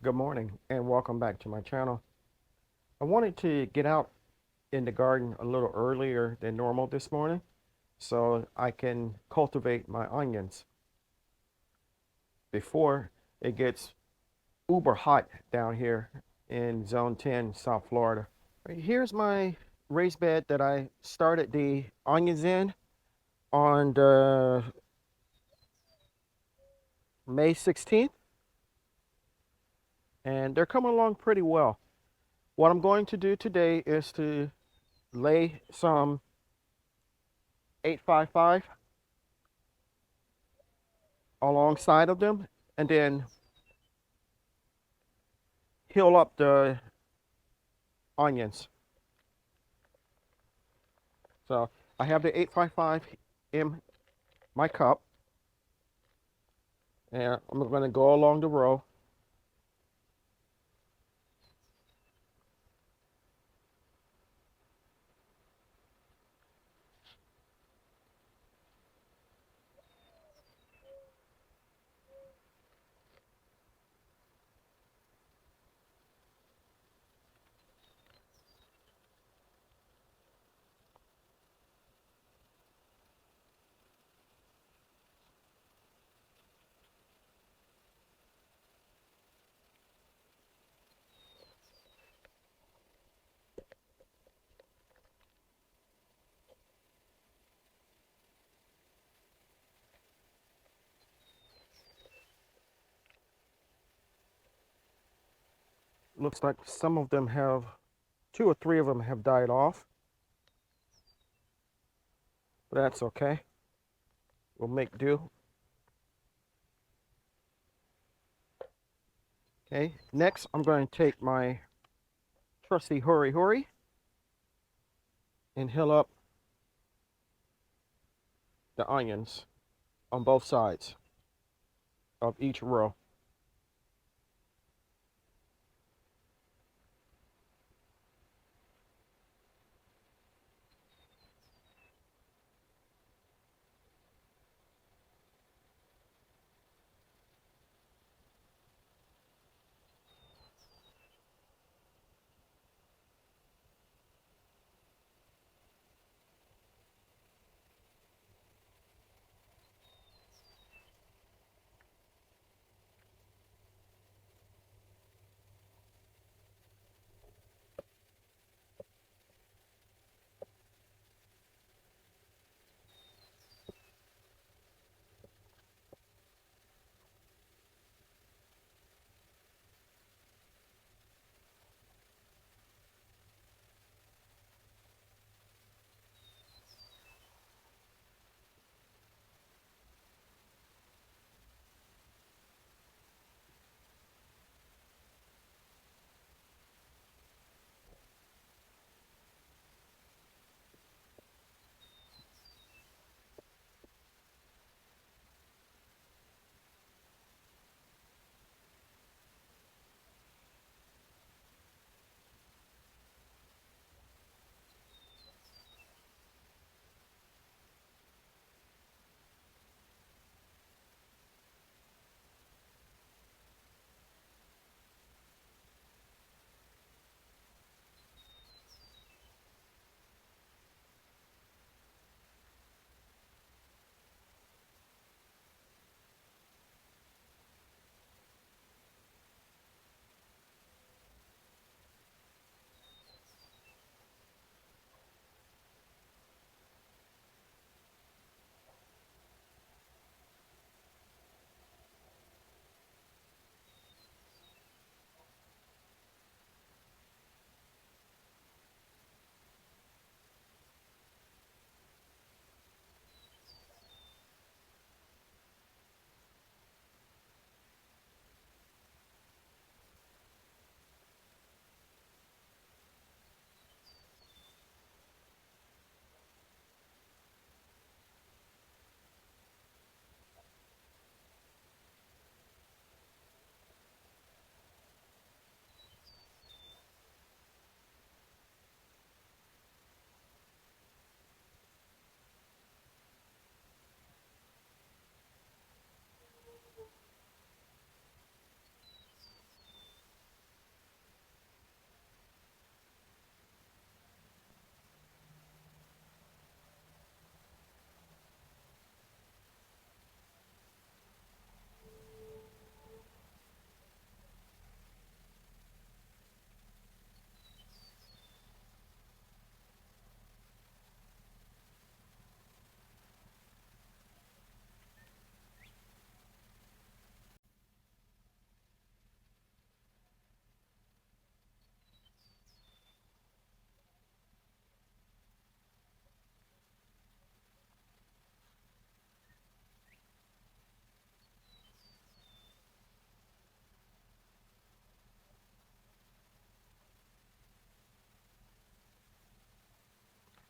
Good morning and welcome back to my channel. I wanted to get out in the garden a little earlier than normal this morning so I can cultivate my onions before it gets uber hot down here in zone 10 South Florida. Here's my raised bed that I started the onions in on the May 16th, and they're coming along pretty well. What I'm going to do today is to lay some 855 alongside of them and then heal up the onions. So I have the 855 in my cup and I'm going to go along the row. Looks like some of them have, 2 or 3 of them have died off. But that's okay. We'll make do. Okay, next I'm going to take my trusty hurry and heal up the onions on both sides of each row.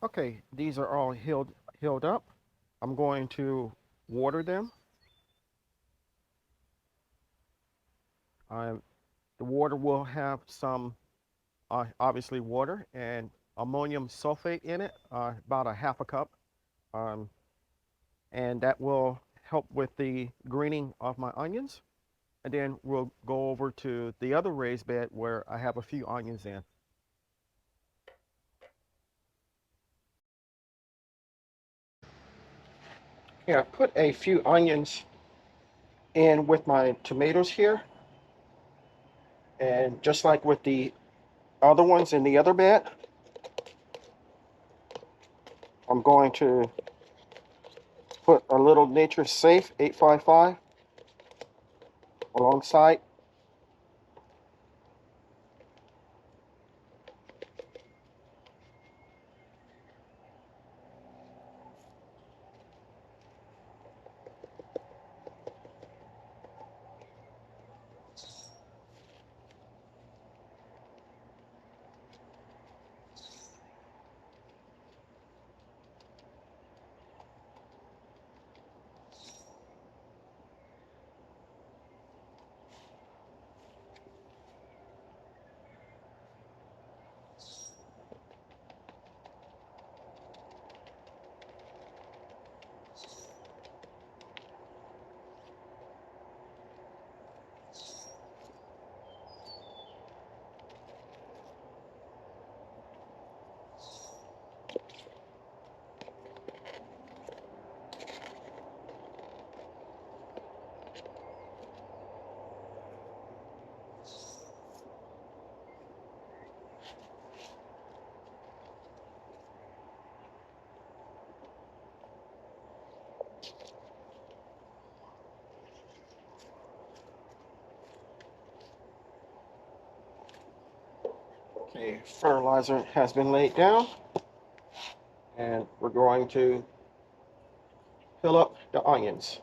Okay, these are all healed up. I'm going to water them. The water will have some, obviously, water and ammonium sulfate in it, about a half a cup. Um, and that will help with the greening of my onions. And then we'll go over to the other raised bed where I have a few onions in. Here, I put a few onions in with my tomatoes here. And just like with the other ones in the other bed, I'm going to put a little Nature Safe 855 alongside. Okay, fertilizer has been laid down, and we're going to fill up the onions.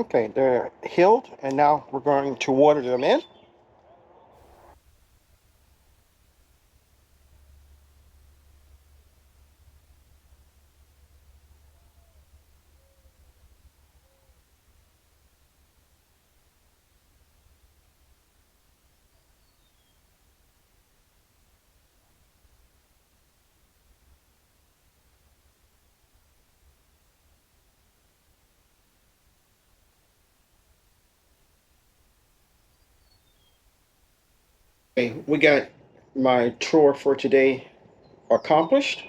Okay, they're healed, and now we're going to water them in. Okay, we got my chore for today accomplished.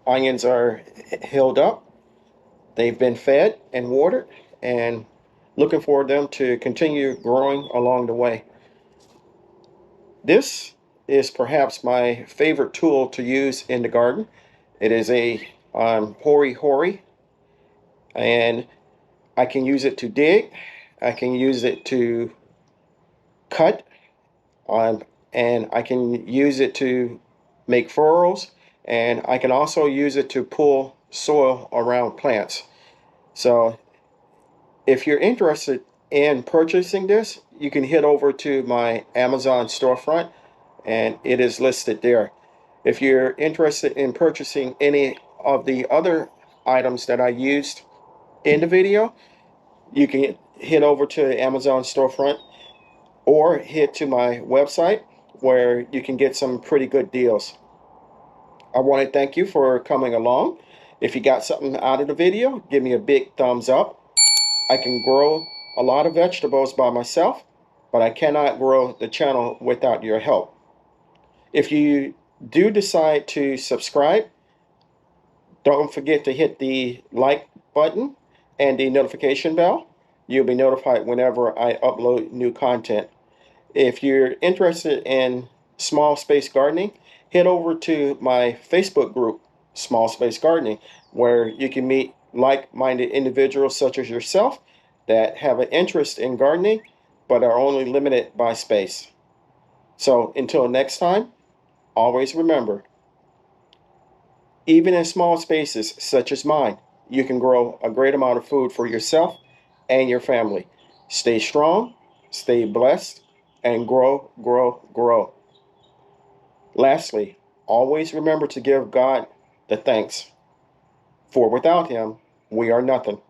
Onions are healed up. They've been fed and watered, and looking for them to continue growing along the way. This is perhaps my favorite tool to use in the garden. It is a hori, and I can use it to dig. I can use it to cut, um, and I can use it to make furrows, and I can also use it to pull soil around plants. So if you're interested in purchasing this, you can head over to my Amazon storefront, and it is listed there. If you're interested in purchasing any of the other items that I used in the video, you can head over to the Amazon storefront or head to my website where you can get some pretty good deals. I want to thank you for coming along. If you got something out of the video, give me a big thumbs up. I can grow a lot of vegetables by myself, but I cannot grow the channel without your help. If you do decide to subscribe, don't forget to hit the like button and the notification bell. You'll be notified whenever I upload new content. If you're interested in small space gardening, head over to my Facebook group, Small Space Gardening, where you can meet like-minded individuals such as yourself that have an interest in gardening but are only limited by space. So until next time, always remember, even in small spaces such as mine, you can grow a great amount of food for yourself and your family. Stay strong, stay blessed, and grow, grow, grow. Lastly, always remember to give God the thanks, for without Him, we are nothing.